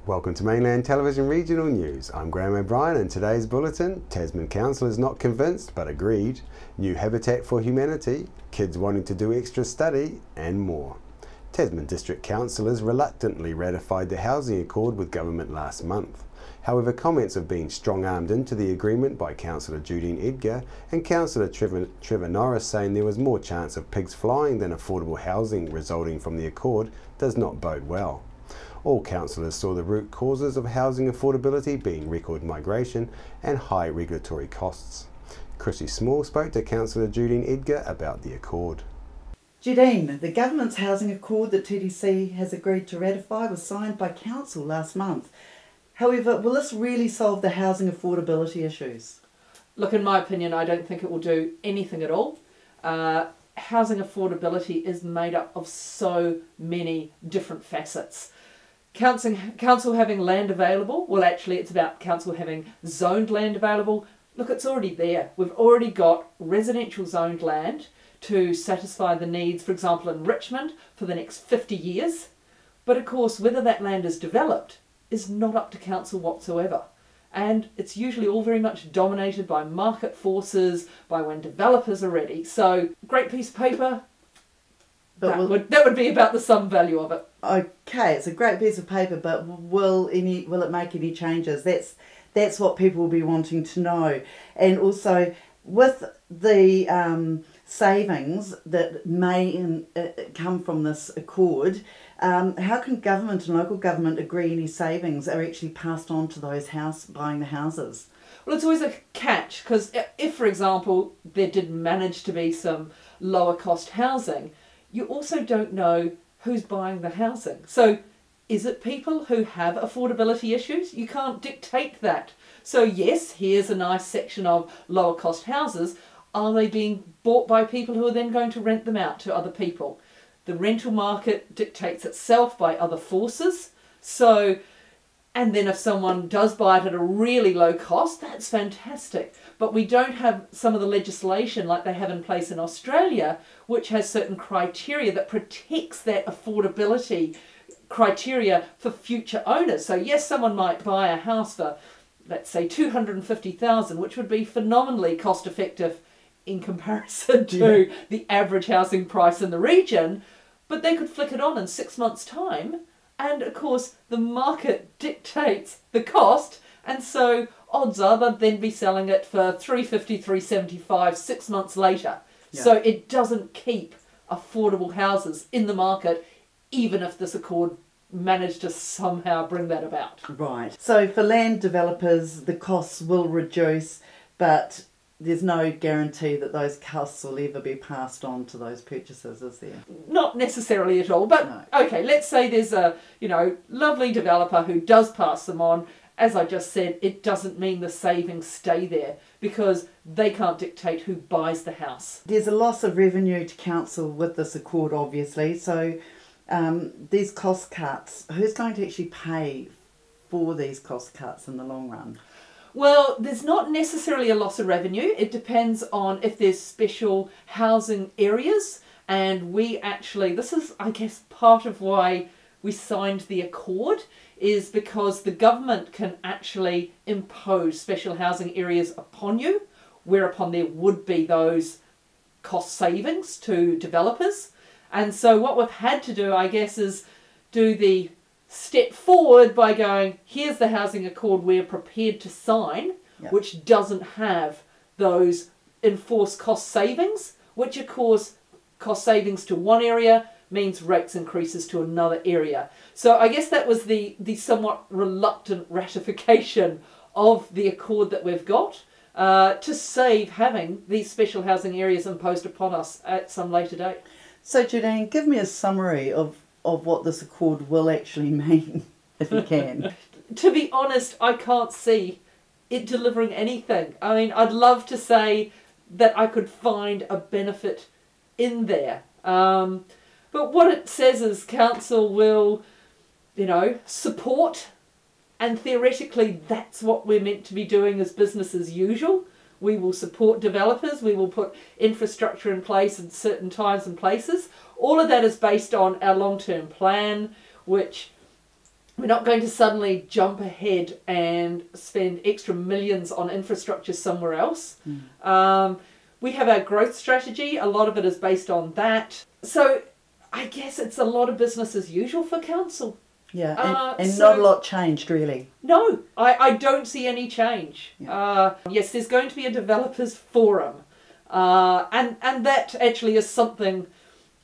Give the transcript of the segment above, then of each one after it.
Welcome to Mainland Television Regional News. I'm Graham O'Brien and today's bulletin: Tasman Council is not convinced but agreed, new Habitat for Humanity, kids wanting to do extra study and more. Tasman District Councillors reluctantly ratified the housing accord with government last month. However, comments have been strong-armed into the agreement by Councillor Judine Edgar and Councillor Trevor Norris, saying there was more chance of pigs flying than affordable housing resulting from the accord does not bode well. All councillors saw the root causes of housing affordability being record migration and high regulatory costs. Chrissy Small spoke to Councillor Judine Edgar about the accord. Judine, the government's housing accord that TDC has agreed to ratify was signed by council last month. However, will this really solve the housing affordability issues? Look, in my opinion, I don't think it will do anything at all. Housing affordability is made up of so many different facets. Council having land available, well actually it's about council having zoned land available. Look, it's already there. We've already got residential zoned land to satisfy the needs, for example, in Richmond for the next 50 years. But of course, whether that land is developed is not up to council whatsoever. And it's usually all very much dominated by market forces, by when developers are ready. So, great piece of paper, that would be about the sum value of it. Okay, it's a great piece of paper, but will it make any changes? That's what people will be wanting to know. And also, with the savings that may come from this accord, how can government and local government agree any savings are actually passed on to those buying the houses? Well, it's always a catch, because if, for example, there did manage to be some lower cost housing, you also don't know who's buying the housing. So is it people who have affordability issues? You can't dictate that. So yes, here's a nice section of lower cost houses. Are they being bought by people who are then going to rent them out to other people? The rental market dictates itself by other forces. So, and then if someone does buy it at a really low cost, that's fantastic. But we don't have some of the legislation like they have in place in Australia, which has certain criteria that protects that affordability criteria for future owners. So yes, someone might buy a house for, let's say, $250,000, which would be phenomenally cost effective in comparison to the average housing price in the region, but they could flick it on in 6 months' time. And of course, the market dictates the cost, and so odds are they'd then be selling it for $350, $375 6 months later. Yeah. So it doesn't keep affordable houses in the market, even if this accord managed to somehow bring that about. Right. So for land developers, the costs will reduce, but there's no guarantee that those costs will ever be passed on to those purchasers, is there? Not necessarily at all, but no. Okay, let's say there's a, lovely developer who does pass them on. As I just said, it doesn't mean the savings stay there because they can't dictate who buys the house. There's a loss of revenue to council with this accord, obviously, so these cost cuts, who's going to actually pay for these cost cuts in the long run? Well, there's not necessarily a loss of revenue. It depends on if there's special housing areas. And this is, I guess, part of why we signed the accord, is because the government can actually impose special housing areas upon you, whereupon there would be those cost savings to developers. And so what we've had to do, I guess, is do the step forward by going, here's the housing accord we're prepared to sign, which doesn't have those enforced cost savings, which of course cost savings to one area means rates increases to another area. So I guess that was the somewhat reluctant ratification of the accord that we've got to save having these special housing areas imposed upon us at some later date. So Judine, give me a summary of what this accord will actually mean, if you can. To be honest, I can't see it delivering anything. I mean, I'd love to say that I could find a benefit in there. But what it says is council will, support, and theoretically that's what we're meant to be doing as business as usual. We will support developers, we will put infrastructure in place at certain times and places. All of that is based on our long-term plan, which We're not going to suddenly jump ahead and spend extra millions on infrastructure somewhere else. We have our growth strategy. A lot of it is based on that. So I guess it's a lot of business as usual for council. Yeah, and so not a lot changed really. No, I don't see any change. Yeah. Yes, there's going to be a developers forum. And that actually is something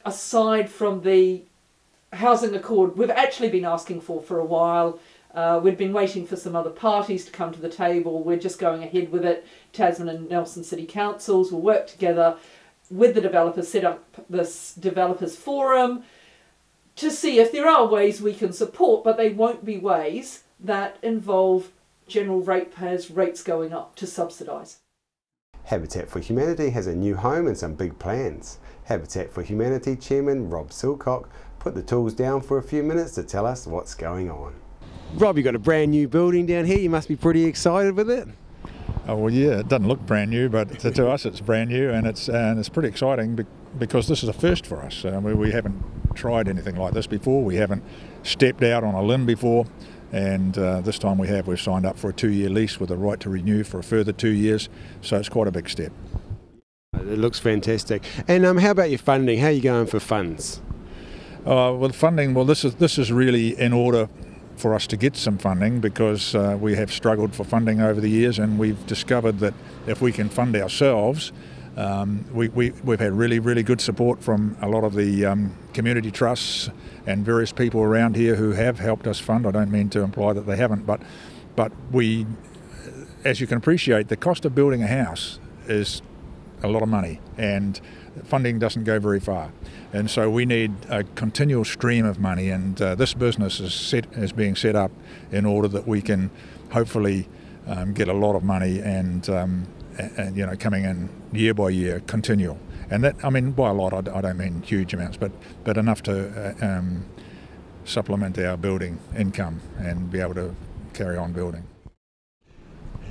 aside from the housing accord we've actually been asking for a while. We'd been waiting for some other parties to come to the table. We're just going ahead with it. Tasman and Nelson City Councils will work together with the developers, set up this developers forum to see if there are ways we can support, but they won't be ways that involve general ratepayers' rates going up to subsidise. Habitat for Humanity has a new home and some big plans. Habitat for Humanity Chairman Rob Silcock put the tools down for a few minutes to tell us what's going on. Rob, you've got a brand new building down here. You must be pretty excited with it. Oh, well, yeah, it doesn't look brand new, but to us it's brand new, and it's pretty exciting because this is a first for us. We haven't tried anything like this before. We haven't stepped out on a limb before, and this time we've signed up for a 2-year lease with a right to renew for a further 2 years, so it's quite a big step. It looks fantastic. And how about your funding? How are you going for funds? Well, funding, this is really in order for us to get some funding, because we have struggled for funding over the years, and we've discovered that if we can fund ourselves, we've had really good support from a lot of the community trusts and various people around here who have helped us fund. I don't mean to imply that they haven't, but we, as you can appreciate, the cost of building a house is a lot of money, and funding doesn't go very far, and so we need a continual stream of money, and this business is being set up in order that we can hopefully get a lot of money and you know, coming in year by year, continual. And that, I mean, by a lot, I don't mean huge amounts, but enough to supplement our building income and be able to carry on building.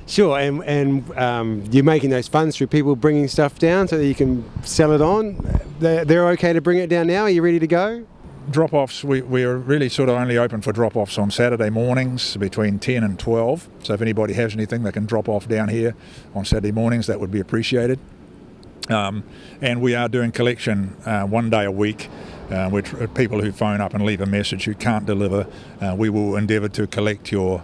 Sure, and you're making those funds through people bringing stuff down so that you can sell it on. They're okay to bring it down now? Are you ready to go? Drop-offs, we're really sort of only open for drop-offs on Saturday mornings between 10 and 12. So if anybody has anything, they can drop off down here on Saturday mornings. That would be appreciated. And we are doing collection 1 day a week, which people who phone up and leave a message who can't deliver, we will endeavour to collect your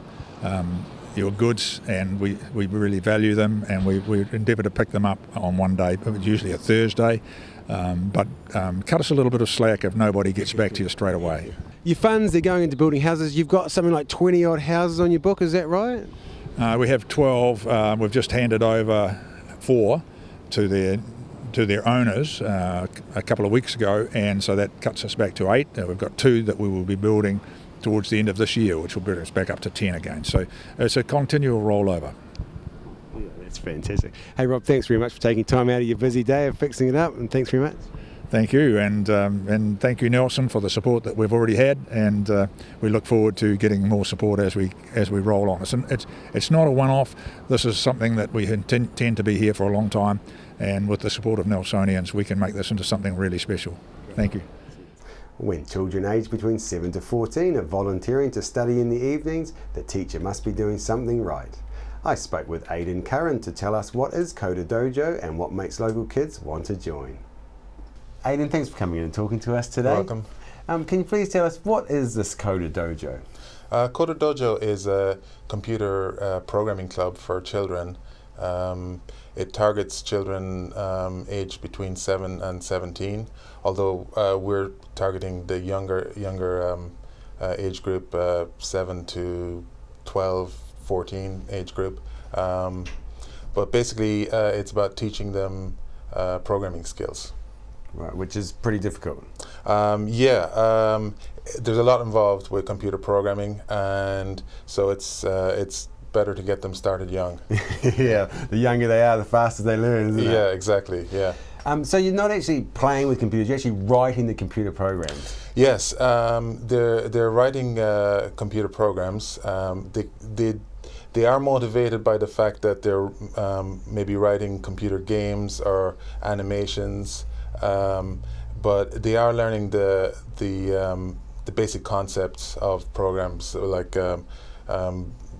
goods, and we really value them, and we endeavour to pick them up on 1 day, usually a Thursday. But cut us a little bit of slack if nobody gets back to you straight away. Your funds, they're going into building houses. You've got something like 20 odd houses on your book, is that right? We have 12. We've just handed over 4 to their owners a couple of weeks ago, and so that cuts us back to 8. We've got 2 that we will be building towards the end of this year, which will bring us back up to 10 again. So it's a continual rollover. Yeah, that's fantastic. Hey Rob, thanks very much for taking time out of your busy day of fixing it up, and thanks very much. Thank you, and thank you, Nelson, for the support that we've already had, and we look forward to getting more support as we roll on. It's not a one-off. This is something that we intend to be here for a long time, and with the support of Nelsonians, we can make this into something really special. Thank you. When children aged between 7 to 14 are volunteering to study in the evenings, the teacher must be doing something right. I spoke with Aidan Curran to tell us what is Coda Dojo and what makes local kids want to join. Aidan, thanks for coming in and talking to us today. Welcome. Can you please tell us, what is this Coda Dojo? Coda Dojo is a computer programming club for children. It targets children aged between 7 and 17, although we're targeting the younger age group, 7 to 12, 14 age group. But basically it's about teaching them programming skills. Right, which is pretty difficult. There's a lot involved with computer programming, and so it's better to get them started young. Yeah, the younger they are, the faster they learn, isn't it? Yeah, exactly, yeah. So you're not actually playing with computers, you're actually writing the computer programs? Yes, they're writing computer programs. They are motivated by the fact that they're maybe writing computer games or animations, but they are learning the the basic concepts of programs like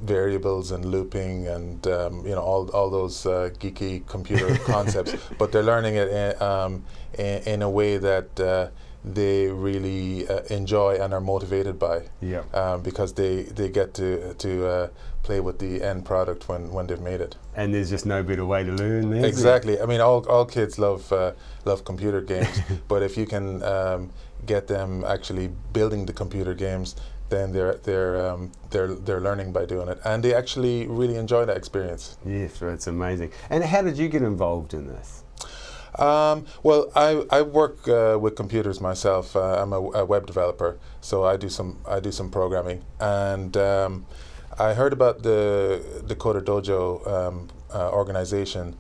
variables and looping and you know, all those geeky computer concepts, but they're learning it in a way that they really enjoy and are motivated by. Yeah. Because they get to play with the end product when they've made it. And there's just no better way to learn there. Exactly. I mean, all kids love computer games, but if you can get them actually building the computer games, then they're learning by doing it, and they actually really enjoy that experience. Yes, it's amazing. And how did you get involved in this? Well, I work with computers myself. I'm a web developer, so I do some programming, and I heard about the Coder Dojo organization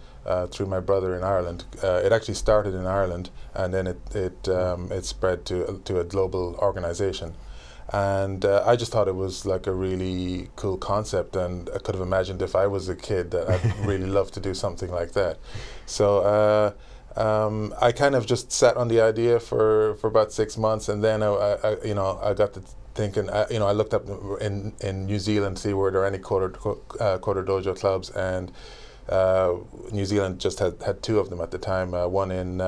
through my brother in Ireland. It actually started in Ireland, and then it spread to a global organization. And I just thought it was like a really cool concept, and I could have imagined if I was a kid that I'd really love to do something like that. So I kind of just sat on the idea for about 6 months, and then I got to thinking. I looked up in New Zealand to see were there any Coder Dojo clubs, and New Zealand just had 2 of them at the time. One in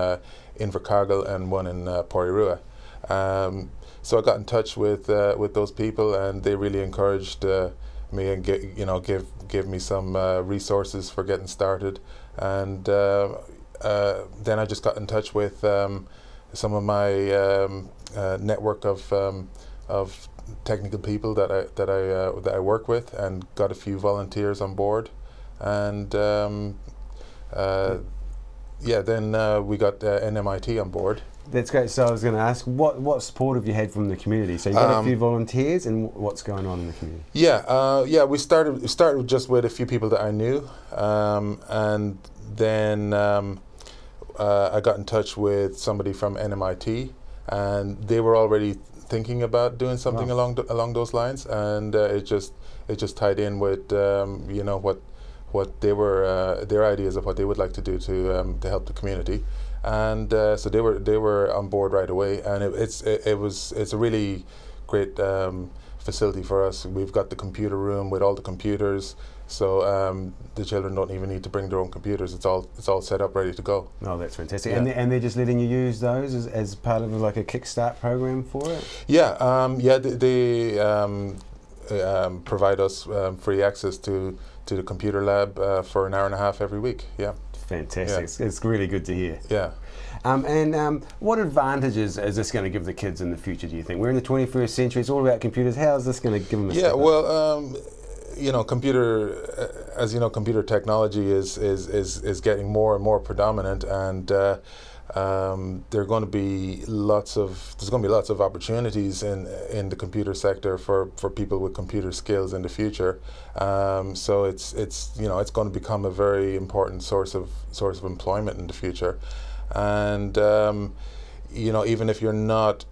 Invercargill and one in Porirua. So I got in touch with those people, and they really encouraged me and give me some resources for getting started. And then I just got in touch with some of my network of technical people that I work with, and got a few volunteers on board. And then we got NMIT on board. That's great. So I was going to ask, what support have you had from the community? So you got a few volunteers, and what's going on in the community? Yeah, we started just with a few people that I knew, and then I got in touch with somebody from NMIT, and they were already thinking about doing something along those lines, and it just tied in with what they were their ideas of what they would like to do to help the community. And so they were on board right away, and it's a really great facility for us. We've got the computer room with all the computers, so the children don't even need to bring their own computers. It's all set up, ready to go. Oh, that's fantastic! Yeah. And they're just letting you use those as part of like a Kickstart program for it. Yeah, they provide us free access to the computer lab for an hour and a half every week. Yeah. Fantastic. Yeah. It's really good to hear. Yeah. What advantages is this going to give the kids in the future, do you think? We're in the 21st century, it's all about computers. How is this going to give them a step up? Well, computer technology is getting more and more predominant, and there's going to be lots of opportunities in the computer sector for people with computer skills in the future. So it's going to become a very important source of employment in the future. And even if you're not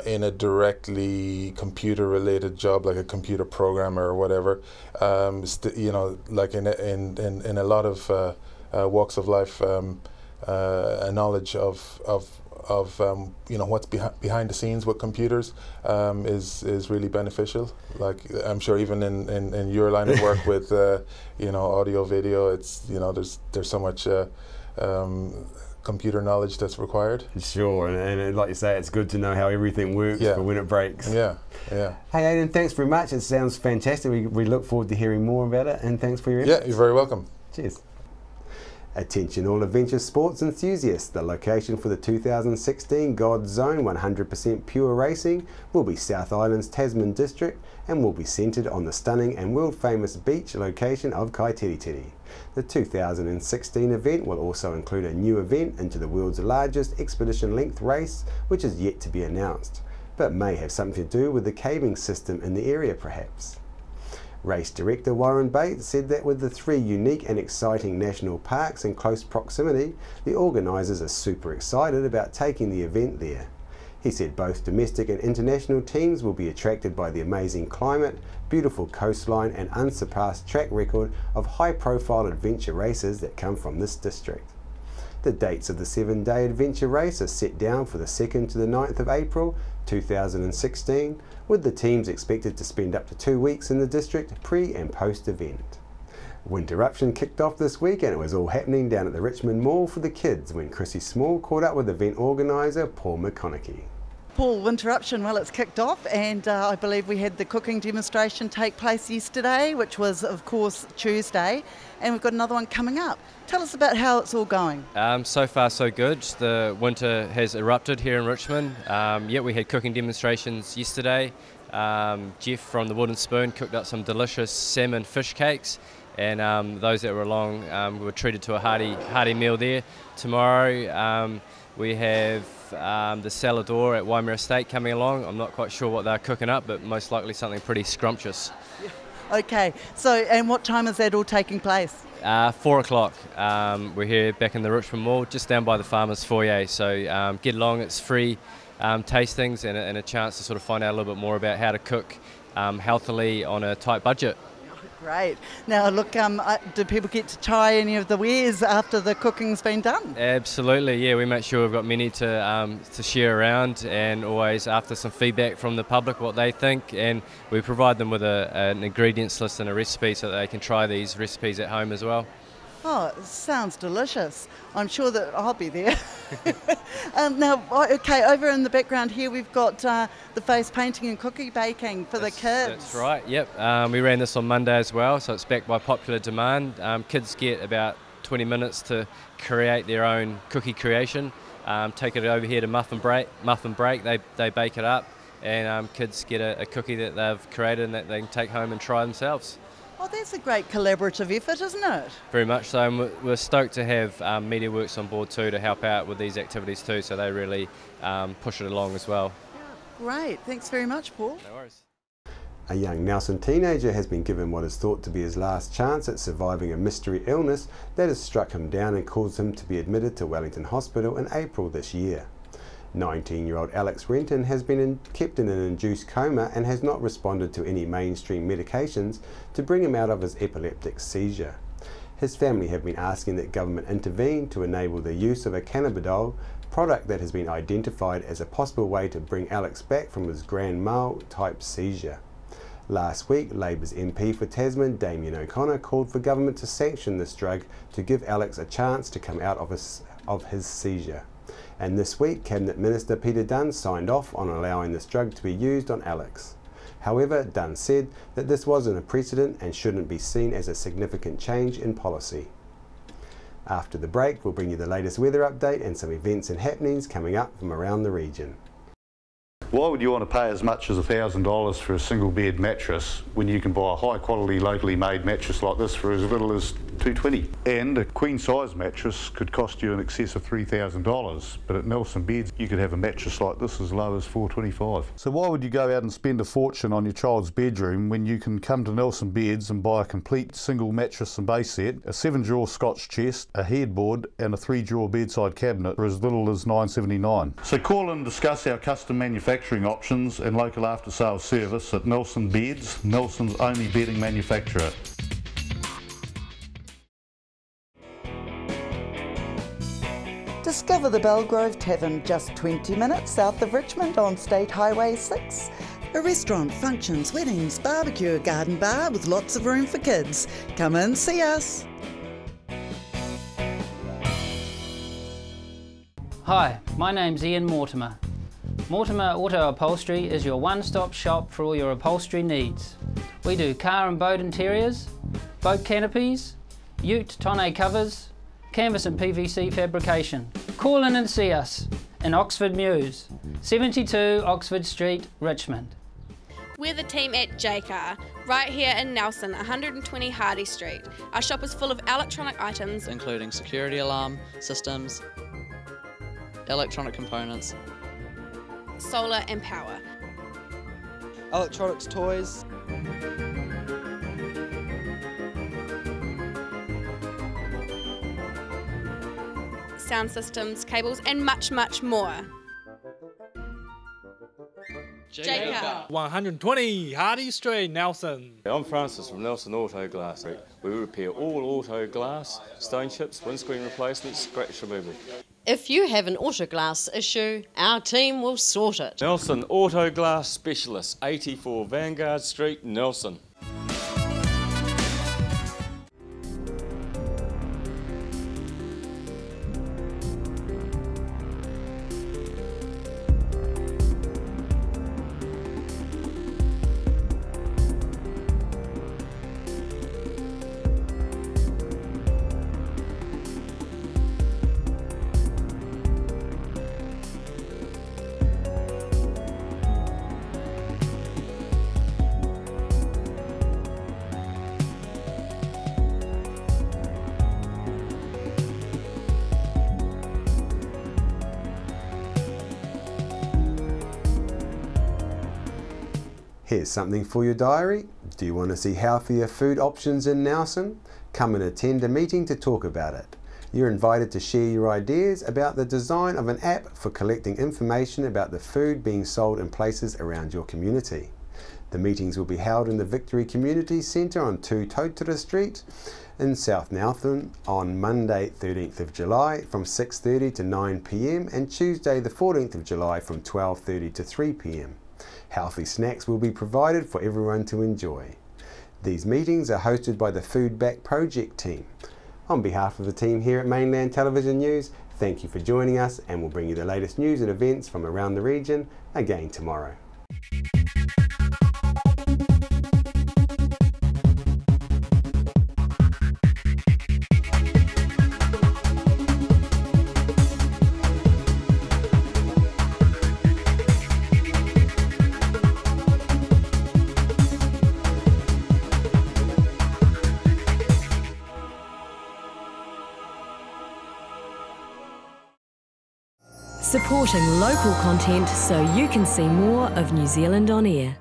in a directly computer-related job, like a computer programmer or whatever, like in a lot of walks of life, a knowledge of what's behind the scenes with computers is really beneficial. Like, I'm sure even in your line of work with audio, video, it's there's so much computer knowledge that's required. Sure, and like you say, it's good to know how everything works for when it breaks. Yeah. Hey Aidan, thanks very much. It sounds fantastic. We look forward to hearing more about it, and thanks for your efforts. Yeah, you're very welcome. Cheers. Attention all adventure sports enthusiasts, the location for the 2016 God's Zone 100% Pure Racing will be South Island's Tasman district, and will be centred on the stunning and world famous beach location of Kaitiritiri. The 2016 event will also include a new event into the world's largest expedition length race, which is yet to be announced, but may have something to do with the caving system in the area perhaps. Race director Warren Bates said that with the 3 unique and exciting national parks in close proximity, the organisers are super excited about taking the event there. He said both domestic and international teams will be attracted by the amazing climate, beautiful coastline and unsurpassed track record of high-profile adventure races that come from this district. The dates of the 7-day adventure race are set down for the 2nd to the 9th of April 2016, with the teams expected to spend up to 2 weeks in the district pre and post event. Winterruption kicked off this week and it was all happening down at the Richmond Mall for the kids when Chrissy Small caught up with event organiser Paul McConaughey. Paul, Winterruption, well, it's kicked off, and I believe we had the cooking demonstration take place yesterday, which was, of course, Tuesday, and we've got another one coming up. Tell us about how it's all going. So far, so good. The winter has erupted here in Richmond. We had cooking demonstrations yesterday. Jeff from the Wooden Spoon cooked up some delicious salmon fish cakes, and those that were along were treated to a hearty meal there. Tomorrow, we have the Salador at Waimea Estate coming along. I'm not quite sure what they're cooking up, but most likely something pretty scrumptious. Okay, so and what time is that all taking place? 4 o'clock. We're here back in the Richmond Mall, just down by the Farmers Foyer. So get along, it's free tastings and a chance to sort of find out a little bit more about how to cook healthily on a tight budget. Great. Now, look, do people get to try any of the wares after the cooking's been done? Absolutely, yeah. We make sure we've got many to share around, and always after some feedback from the public what they think, and we provide them with an ingredients list and a recipe so that they can try these recipes at home as well. Oh, it sounds delicious. I'm sure that I'll be there. Now, okay, over in the background here we've got the face painting and cookie baking for the kids. That's right, yep. We ran this on Monday as well, so it's backed by popular demand. Kids get about 20 minutes to create their own cookie creation. Take it over here to Muffin Break. They bake it up, and kids get a cookie that they've created and that they can take home and try themselves. Oh, that's a great collaborative effort, isn't it? Very much so, and we're stoked to have MediaWorks on board too to help out with these activities too, so they really push it along as well. Yeah, great, thanks very much, Paul. No worries. A young Nelson teenager has been given what is thought to be his last chance at surviving a mystery illness that has struck him down and caused him to be admitted to Wellington Hospital in April this year. 19-year-old Alex Renton has been kept in an induced coma and has not responded to any mainstream medications to bring him out of his epileptic seizure. His family have been asking that government intervene to enable the use of a cannabidiol product that has been identified as a possible way to bring Alex back from his grand mal type seizure. Last week, Labour's MP for Tasman, Damien O'Connor, called for government to sanction this drug to give Alex a chance to come out of his seizure. And this week, Cabinet Minister Peter Dunn signed off on allowing this drug to be used on Alex. However, Dunn said that this wasn't a precedent and shouldn't be seen as a significant change in policy. After the break, we'll bring you the latest weather update and some events and happenings coming up from around the region. Why would you want to pay as much as $1,000 for a single bed mattress when you can buy a high quality locally made mattress like this for as little as $220? And a queen size mattress could cost you in excess of $3,000, but at Nelson Beds you could have a mattress like this as low as $425. So why would you go out and spend a fortune on your child's bedroom when you can come to Nelson Beds and buy a complete single mattress and base set, a 7-drawer Scotch chest, a headboard and a 3-drawer bedside cabinet for as little as $979? So call and discuss our custom manufacturing options and local after sales service at Nelson Beds, Nelson's only bedding manufacturer. Discover the Belgrove Tavern just 20 minutes south of Richmond on State Highway 6. A restaurant, functions, weddings, barbecue, a garden bar with lots of room for kids. Come in, see us. Hi, my name's Ian Mortimer. Mortimer Auto Upholstery is your one-stop shop for all your upholstery needs. We do car and boat interiors, boat canopies, ute tonneau covers, canvas and PVC fabrication. Call in and see us in Oxford Mews, 72 Oxford Street, Richmond. We're the team at JCar, right here in Nelson, 120 Hardy Street. Our shop is full of electronic items, including security alarm systems, electronic components, solar and power, electronics, toys, sound systems, cables and much, much more. Jacob. 120 Hardy Street, Nelson. I'm Francis from Nelson Auto Glass. We repair all auto glass, stone chips, windscreen replacements, scratch removal. If you have an auto glass issue, our team will sort it. Nelson Auto Glass Specialist, 84 Vanguard Street, Nelson. Here's something for your diary. Do you want to see healthier food options in Nelson? Come and attend a meeting to talk about it. You're invited to share your ideas about the design of an app for collecting information about the food being sold in places around your community. The meetings will be held in the Victory Community Centre on 2 Totara Street in South Nelson on Monday 13th of July from 6:30 to 9 p.m. and Tuesday the 14th of July from 12:30 to 3 p.m. Healthy snacks will be provided for everyone to enjoy. These meetings are hosted by the Food Back Project team. On behalf of the team here at Mainland Television News, thank you for joining us, and we'll bring you the latest news and events from around the region again tomorrow. Supporting local content so you can see more of New Zealand on air.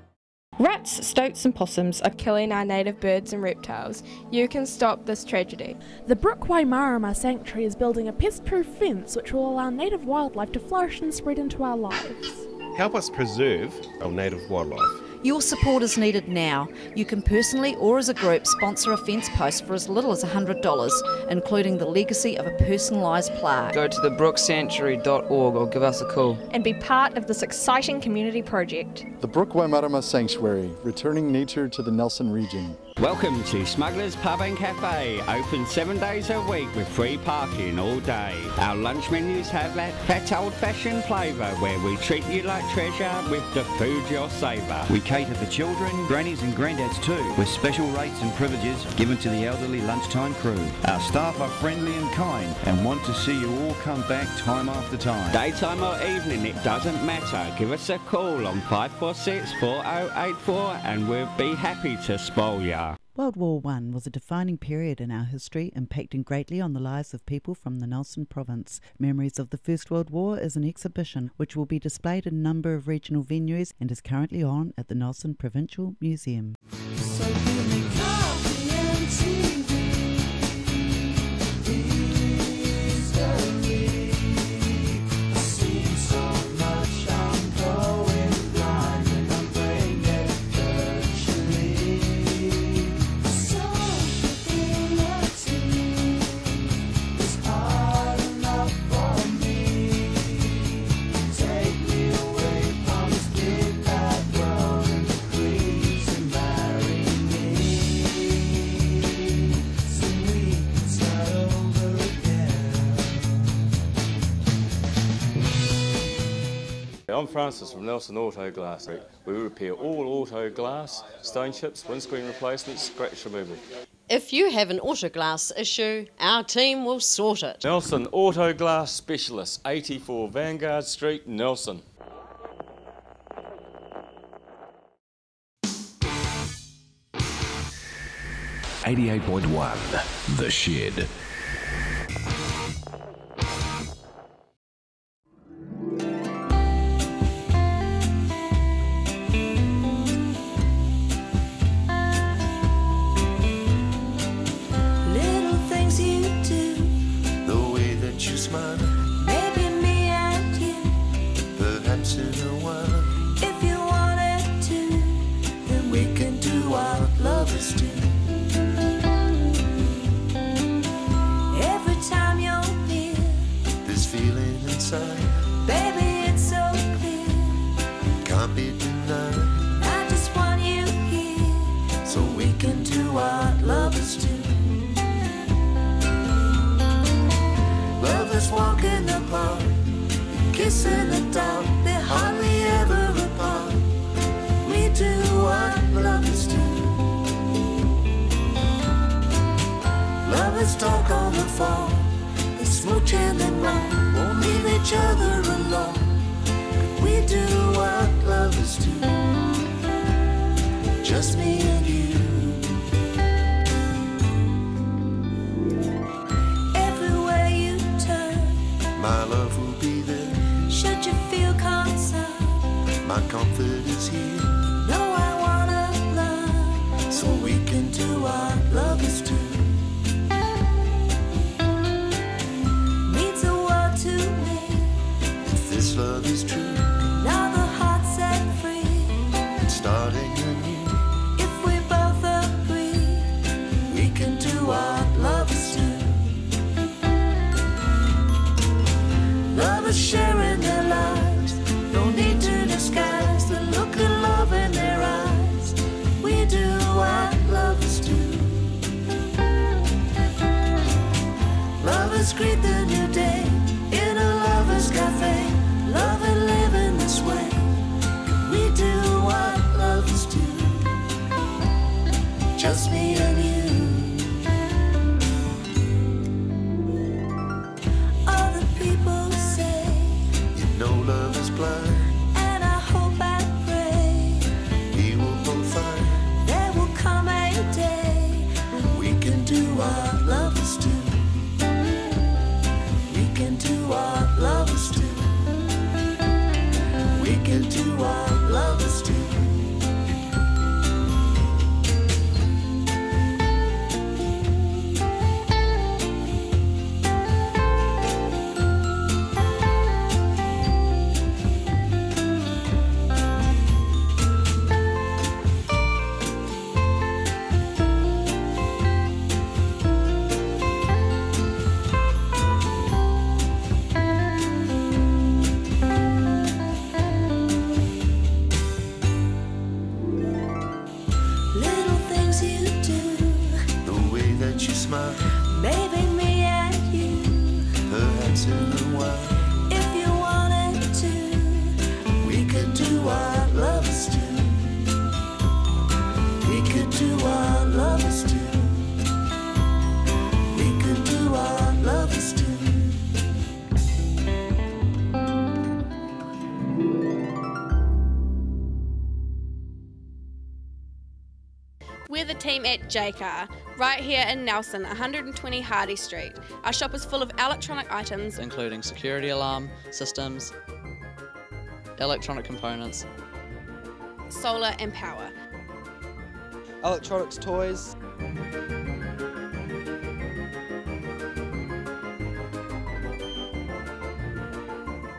Rats, stoats and possums are killing our native birds and reptiles. You can stop this tragedy. The Brookway Marama Sanctuary is building a pest-proof fence which will allow native wildlife to flourish and spread into our lives. Help us preserve our native wildlife. Your support is needed now. You can personally or as a group sponsor a fence post for as little as $100, including the legacy of a personalised plaque. Go to thebrooksanctuary.org or give us a call. And be part of this exciting community project. The Brookway Marama Sanctuary, returning nature to the Nelson region. Welcome to Smugglers Pub and Cafe, open 7 days a week with free parking all day. Our lunch menus have that fat old-fashioned flavour where we treat you like treasure with the food you'll savour. We cater for children, grannies and granddads too, with special rates and privileges given to the elderly lunchtime crew. Our staff are friendly and kind and want to see you all come back time after time. Daytime or evening, it doesn't matter. Give us a call on 546 4084 and we'll be happy to spoil ya. World War I was a defining period in our history, impacting greatly on the lives of people from the Nelson province. Memories of the First World War is an exhibition which will be displayed in a number of regional venues and is currently on at the Nelson Provincial Museum. I'm Francis from Nelson Auto Glass. We repair all auto glass, stone chips, windscreen replacements, scratch removal. If you have an auto glass issue, our team will sort it. Nelson Auto Glass Specialist, 84 Vanguard Street, Nelson. .1 The Shed. Maybe me and you, perhaps in a while. If happy tonight. I just want you here, so we can do what lovers do. Lovers walk in the park, kiss in the dark, they're hardly ever apart. We do what lovers do. Lovers talk on the phone, they smooch and then roam, won't leave each other alone. But we do what lovers do, just me and you. Everywhere you turn, my love will be there. Should you feel concerned, my comfort is here. No, I wanna learn, so we can do what lovers do. Means a world to me, if this love is true. Now the heart's set free, and starting anew. If we both agree, we can do what lovers do. Lovers sharing their lives, no need to disguise the look of love in their eyes. We do what lovers do. Lovers greet the new day in a lover's cafe. Love and live in this way. We do what lovers do, just me and you. Other people say, you know love is blind, and I hope and pray we will both find there will come a day when we can do what lovers do. We can do what lovers do. We can do what lovers do. Little things you do, the way that you smile, maybe me and you, perhaps in a while. If you wanted to, we could do what lovers do. We could do what lovers do. We could do what lovers do. We're the team at Jaycar, right here in Nelson, 120 Hardy Street. Our shop is full of electronic items, including security alarm systems, electronic components, solar and power. Electronics toys.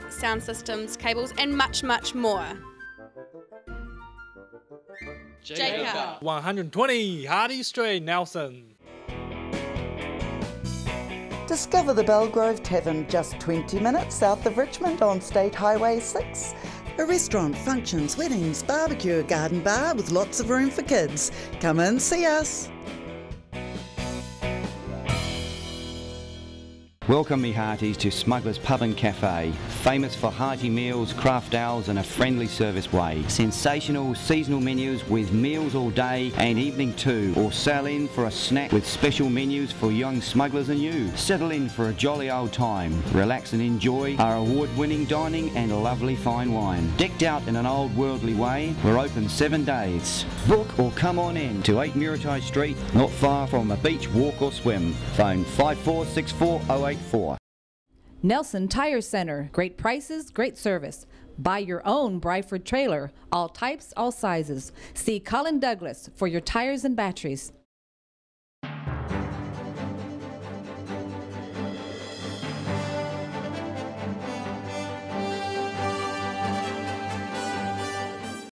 Sound systems, cables, and much, much more. Jaycar. 120 Hardy Street, Nelson. Discover the Belgrove Tavern, just 20 minutes south of Richmond on State Highway 6. A restaurant, functions, weddings, barbecue, garden bar with lots of room for kids. Come in, see us. Welcome me hearties to Smuggler's Pub and Cafe, famous for hearty meals, craft ales and a friendly service way. Sensational seasonal menus with meals all day and evening too, or sail in for a snack with special menus for young smugglers and you. Settle in for a jolly old time, relax and enjoy our award-winning dining and lovely fine wine. Decked out in an old worldly way, we're open 7 days. Book or come on in to 8 Muritai Street, not far from a beach, walk or swim. Phone 546408. Nelson Tire Center. Great prices, great service. Buy your own Bryford trailer. All types, all sizes. See Colin Douglas for your tires and batteries.